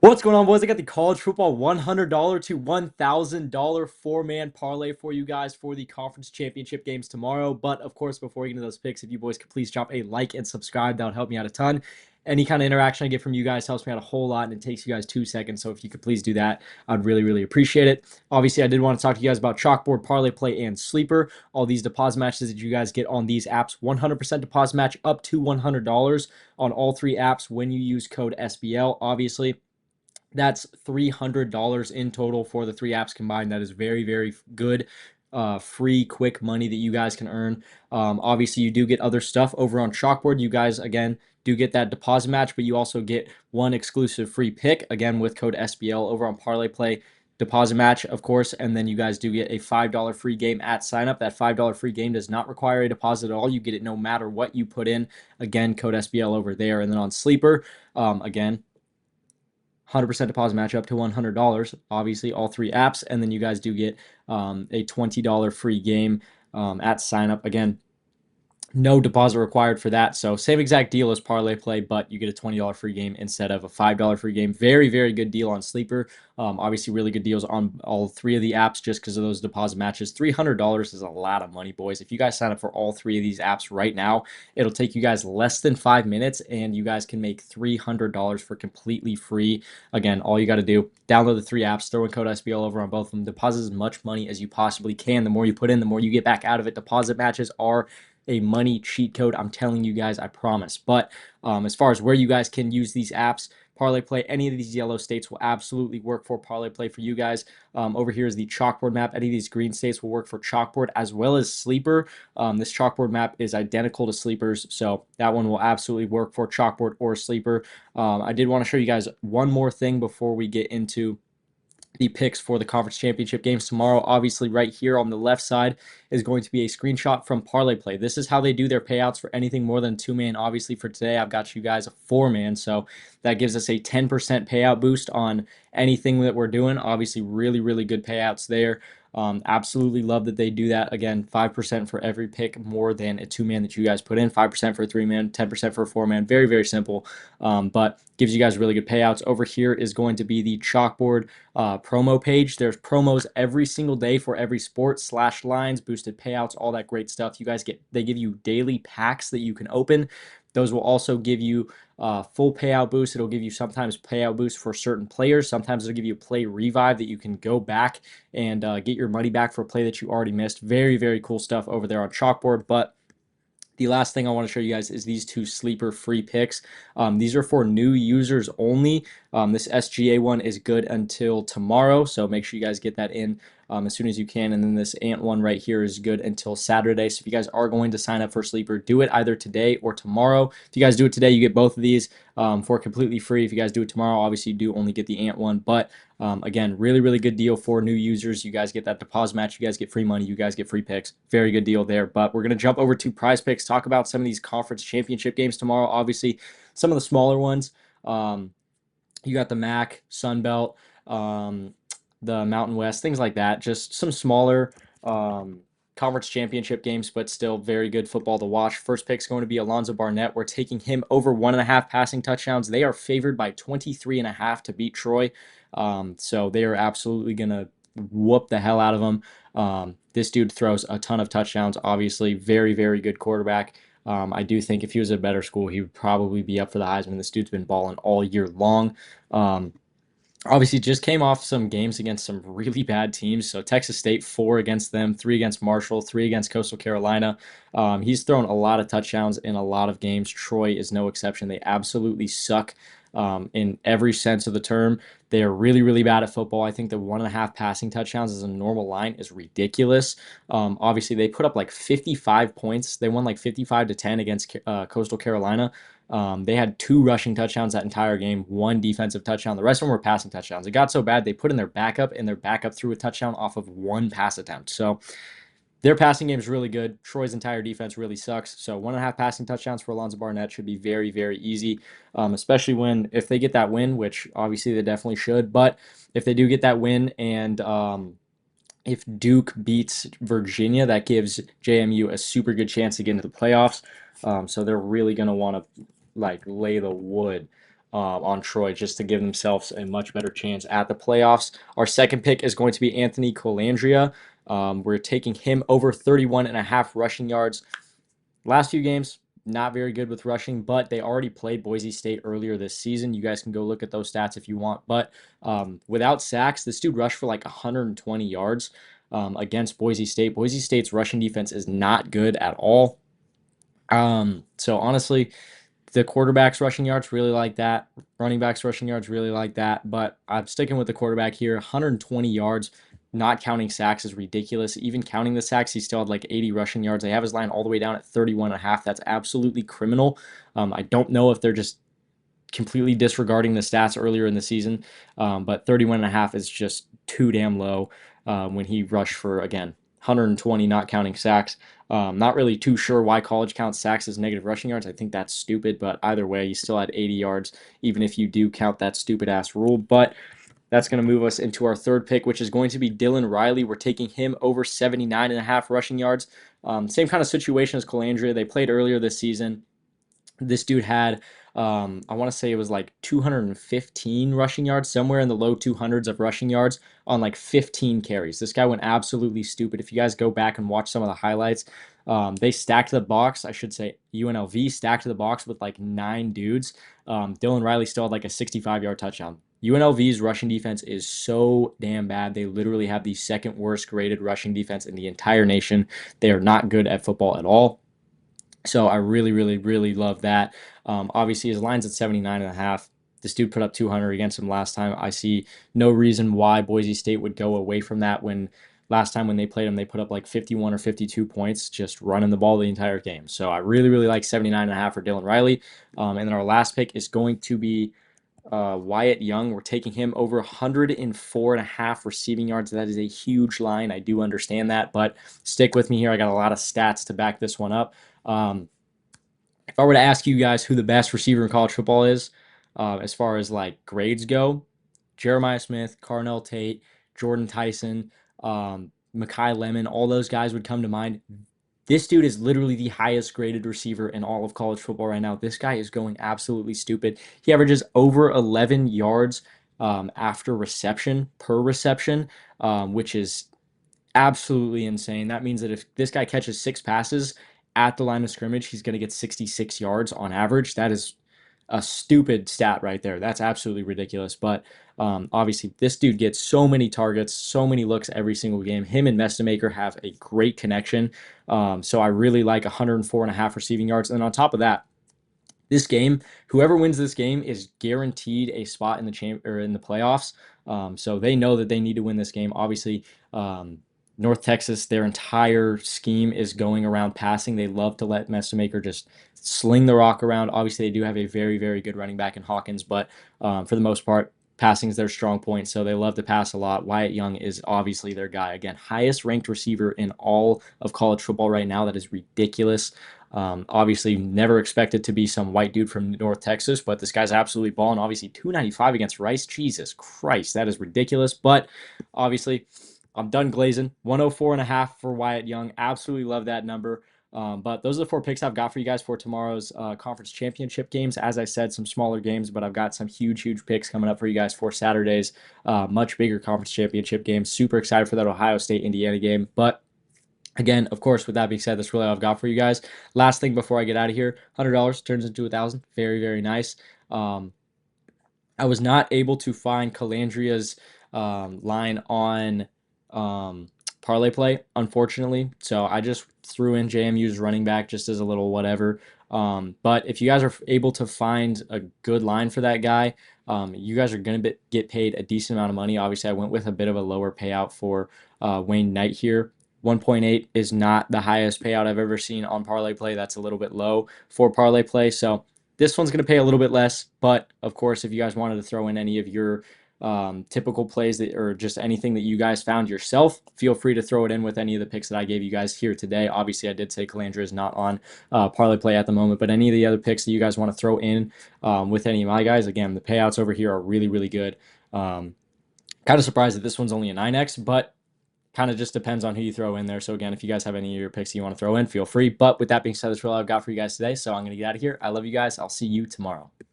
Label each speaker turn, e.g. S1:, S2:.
S1: What's going on, boys? I got the college football $100 to $1,000 four-man parlay for you guys for the conference championship games tomorrow. But of course, before we get into those picks, if you boys could please drop a like and subscribe, that would help me out a ton. Any kind of interaction I get from you guys helps me out a whole lot, and it takes you guys 2 seconds. So if you could please do that, I'd really, really appreciate it. Obviously, I did want to talk to you guys about Chalkboard, Parlay Play, and Sleeper. All these deposit matches that you guys get on these apps, 100% deposit match up to $100 on all three apps when you use code SBL. Obviously, that's $300 in total for the three apps combined. That is very, very good, free, quick money that you guys can earn. Obviously, you do get other stuff over on Chalkboard. You guys, again, do get that deposit match, but you also get one exclusive free pick, again, with code SBL over on Parlay Play. Deposit match, of course, and then you guys do get a $5 free game at sign up. That $5 free game does not require a deposit at all. You get it no matter what you put in. Again, code SBL over there. And then on Sleeper, again, 100% deposit match up to $100. Obviously, all three apps, and then you guys do get a $20 free game at sign up. Again, no deposit required for that. So same exact deal as Parlay Play, but you get a $20 free game instead of a $5 free game. Very, very good deal on Sleeper. Obviously, really good deals on all three of the apps just because of those deposit matches. $300 is a lot of money, boys. If you guys sign up for all three of these apps right now, it'll take you guys less than 5 minutes, and you guys can make $300 for completely free. Again, all you got to do, download the three apps, throw in code SBL over on both of them, deposit as much money as you possibly can. The more you put in, the more you get back out of it. Deposit matches are a money cheat code. I'm telling you guys, I promise. But as far as where you guys can use these apps, Parlay Play, any of these yellow states will absolutely work for Parlay Play for you guys. Over here is the chalkboard map. Any of these green states will work for chalkboard as well as sleeper. This chalkboard map is identical to sleepers, so that one will absolutely work for chalkboard or sleeper. I did want to show you guys one more thing before we get into the picks for the conference championship games tomorrow. Obviously, right here on the left side is going to be a screenshot from Parlay Play. This is how they do their payouts for anything more than 2-man. Obviously, for today, I've got you guys a 4-man, so that gives us a 10% payout boost on anything that we're doing. Obviously, really, really good payouts there. Absolutely love that they do that. Again, 5% for every pick more than a 2-man that you guys put in, 5% for a 3-man, 10% for a 4-man. Very, very simple, but gives you guys really good payouts. Over here is going to be the chalkboard promo page. There's promos every single day for every sport, slash lines, boosted payouts, all that great stuff. You guys they give you daily packs that you can open. Those will also give you full payout boost. It'll give you sometimes payout boost for certain players. Sometimes it'll give you a play revive that you can go back and get your money back for a play that you already missed. Very, very cool stuff over there on Chalkboard. But the last thing I want to show you guys is these two sleeper free picks. These are for new users only. This SGA one is good until tomorrow, so make sure you guys get that in as soon as you can. And then this Ant one right here is good until Saturday. So if you guys are going to sign up for Sleeper, do it either today or tomorrow. If you guys do it today, you get both of these for completely free. If you guys do it tomorrow, obviously you do only get the Ant one. But again, really, really good deal for new users. You guys get that deposit match. You guys get free money. You guys get free picks. Very good deal there. But we're going to jump over to Prizepicks, talk about some of these conference championship games tomorrow. Obviously, some of the smaller ones. You got the MAC, Sun Belt, the Mountain West, things like that. Just some smaller conference championship games, but still very good football to watch. First pick is going to be Alonzo Barnett. We're taking him over 1.5 passing touchdowns. They are favored by 23.5 to beat Troy. So they are absolutely going to whoop the hell out of them. This dude throws a ton of touchdowns, obviously. Very, very good quarterback. I do think if he was at a better school, he would probably be up for the Heisman. This dude's been balling all year long. Obviously, just came off some games against some really bad teams. So Texas State, 4 against them, 3 against Marshall, 3 against Coastal Carolina. He's thrown a lot of touchdowns in a lot of games. Troy is no exception. They absolutely suck in every sense of the term. They are really, really bad at football. I think the 1.5 passing touchdowns as a normal line is ridiculous. Obviously, they put up like 55 points. They won like 55-10 against Coastal Carolina. They had 2 rushing touchdowns that entire game, 1 defensive touchdown. The rest of them were passing touchdowns. It got so bad they put in their backup, and their backup threw a touchdown off of 1 pass attempt. So their passing game is really good. Troy's entire defense really sucks. So 1.5 passing touchdowns for Alonzo Barnett should be very, very easy, especially if they get that win, which obviously they definitely should. But if they do get that win and if Duke beats Virginia, that gives JMU a super good chance to get into the playoffs. So they're really going to want to lay the wood on Troy just to give themselves a much better chance at the playoffs. Our second pick is going to be Anthony Colandrea. We're taking him over 31.5 rushing yards. Last few games, not very good with rushing, but they already played Boise State earlier this season. You guys can go look at those stats if you want. But without sacks, this dude rushed for like 120 yards against Boise State. Boise State's rushing defense is not good at all. So honestly, the quarterback's rushing yards really like that. Running back's rushing yards really like that. But I'm sticking with the quarterback here. 120 yards, not counting sacks, is ridiculous. Even counting the sacks, he still had like 80 rushing yards. They have his line all the way down at 31.5. That's absolutely criminal. I don't know if they're just completely disregarding the stats earlier in the season, but 31.5 is just too damn low when he rushed for, again, 120, not counting sacks. Not really too sure why college counts sacks as negative rushing yards. I think that's stupid, but either way, you still had 80 yards, even if you do count that stupid ass rule. But that's going to move us into our third pick, which is going to be Dylan Riley. We're taking him over 79.5 rushing yards. Same kind of situation as Colandrea. They played earlier this season. This dude had, I want to say it was like 215 rushing yards, somewhere in the low 200s of rushing yards on like 15 carries. This guy went absolutely stupid. If you guys go back and watch some of the highlights, they stacked the box. I should say UNLV stacked the box with like 9 dudes. Dylan Riley still had like a 65-yard touchdown. UNLV's rushing defense is so damn bad. They literally have the second worst graded rushing defense in the entire nation. They are not good at football at all. So I really, really, really love that. Obviously, his line's at 79.5. This dude put up 200 against him last time. I see no reason why Boise State would go away from that when last time when they played him, they put up like 51 or 52 points just running the ball the entire game. So I really, really like 79.5 for Dylan Riley. And then our last pick is going to be Wyatt Young. We're taking him over 104.5 receiving yards. That is a huge line. I do understand that, but stick with me here. I got a lot of stats to back this one up. If I were to ask you guys who the best receiver in college football is, as far as like grades go, Jeremiah Smith, Carnell Tate, Jordan Tyson, Mekhi Lemon, all those guys would come to mind. This dude is literally the highest graded receiver in all of college football right now. This guy is going absolutely stupid. He averages over 11 yards after reception per reception, which is absolutely insane. That means that if this guy catches 6 passes at the line of scrimmage, he's going to get 66 yards on average. That is a stupid stat right there. That's absolutely ridiculous. But obviously, this dude gets so many targets, so many looks every single game. Him and Mestamaker have a great connection. So I really like 104.5 receiving yards. And on top of that, this game, whoever wins this game is guaranteed a spot in the or in the playoffs. So they know that they need to win this game. Obviously, North Texas, their entire scheme is going around passing. They love to let Mestamaker just sling the rock around. Obviously, they do have a very, very good running back in Hawkins, but for the most part, passing is their strong point, so they love to pass a lot. Wyatt Young is obviously their guy. Again, highest ranked receiver in all of college football right now. That is ridiculous. Obviously, never expected to be some white dude from North Texas, but this guy's absolutely balling. Obviously, 295 against Rice. Jesus Christ, that is ridiculous. But obviously, I'm done glazing. 104.5 for Wyatt Young. Absolutely love that number. But those are the 4 picks I've got for you guys for tomorrow's conference championship games. As I said, some smaller games, but I've got some huge, huge picks coming up for you guys for Saturday's much bigger conference championship game. Super excited for that Ohio State-Indiana game. But again, of course, with that being said, that's really all I've got for you guys. Last thing before I get out of here, $100 turns into $1,000. Very, very nice. I was not able to find Calandria's line on parlay play, unfortunately. So I just threw in JMU's running back just as a little whatever. But if you guys are able to find a good line for that guy, you guys are going to get paid a decent amount of money. Obviously, I went with a bit of a lower payout for Wayne Knight here. 1.8 is not the highest payout I've ever seen on parlay play. That's a little bit low for parlay play. So this one's going to pay a little bit less. But of course, if you guys wanted to throw in any of your typical plays that, or just anything that you guys found yourself, feel free to throw it in with any of the picks that I gave you guys here today. Obviously, I did say Calandra is not on parlay play at the moment, but any of the other picks that you guys want to throw in with any of my guys, again, the payouts over here are really, really good. Kind of surprised that this one's only a 9x, but kind of just depends on who you throw in there. So again, if you guys have any of your picks you want to throw in, feel free. But with that being said, that's really all I've got for you guys today. So I'm going to get out of here. I love you guys. I'll see you tomorrow.